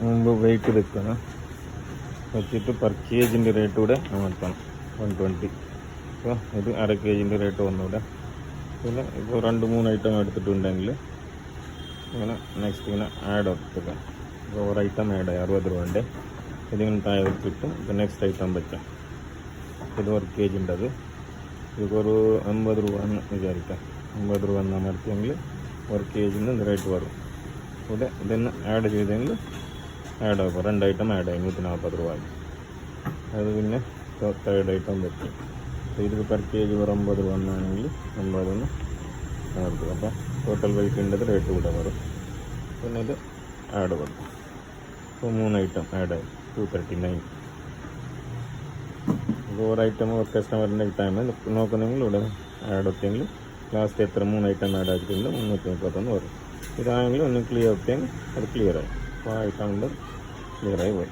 മുമ്പ് വെയിറ്റ് വെക്കണം, വെച്ചിട്ട് പെർ കേജിൻ്റെ റേറ്റ് കൂടെ അമർത്തണം 120. അപ്പോൾ ഇത് അര കേജിൻ്റെ റേറ്റ് ഒന്നുകൂടെ. പിന്നെ ഇപ്പോൾ 2-3 ഐറ്റം എടുത്തിട്ടുണ്ടെങ്കിൽ ഇങ്ങനെ നെക്സ്റ്റ് ഇങ്ങനെ ആഡ് എടുക്കുക. ഇപ്പോൾ ഒരു ഐറ്റം ആഡ് 60 രൂപൻ്റെ ഇതിങ്ങനെ താഴെ വെച്ചിട്ട് ഇപ്പോൾ നെക്സ്റ്റ് ഐറ്റം വെക്കാം. ഇത് 1 kg ഉണ്ടത്, ഇപ്പോൾ ഒരു 50 രൂപ എന്ന് വിചാരിക്കാം. 50 രൂപ എന്ന് അമർത്തിയെങ്കിൽ 1 kg റേറ്റ് വരും. ഇവിടെ ഇതന്നെ ആഡ് ചെയ്തെങ്കിൽ ആഡ് ആകും. 2 ഐറ്റം ആഡ് ആയി 140 രൂപ. അത് പിന്നെ തേർഡ് ഐറ്റം വെക്കും. ഇത് പെർ കേജ് ഒരു 50 രൂപ എന്നാണെങ്കിൽ 50 അമർത്തുക. അപ്പോൾ ടോട്ടൽ വെയിറ്റ് ഉണ്ടത് റേറ്റ് കൂടെ വരും. പിന്നെ ഇത് ആഡ് കൊടുക്കും. ഇപ്പോൾ 3 ഐറ്റം ആഡ് ആയി 239. ഇപ്പോൾ ഒരു ഐറ്റം ഒരു കസ്റ്റമറിൻ്റെ ടൈം നോക്കുന്നെങ്കിൽ ഇവിടെ ആഡ് ഒക്കെയെങ്കിൽ ലാസ്റ്റ് എത്ര 3 ഐറ്റം ആഡ് ആക്കിയിട്ടുണ്ട് 331 വരും. ഇതാണെങ്കിൽ ഒന്ന് ക്ലിയർ ഒക്കെയെങ്കിൽ അത് ക്ലിയറായി. അപ്പോൾ ആ ഐറ്റം കൊണ്ട് ക്ലിയറായി പോയി.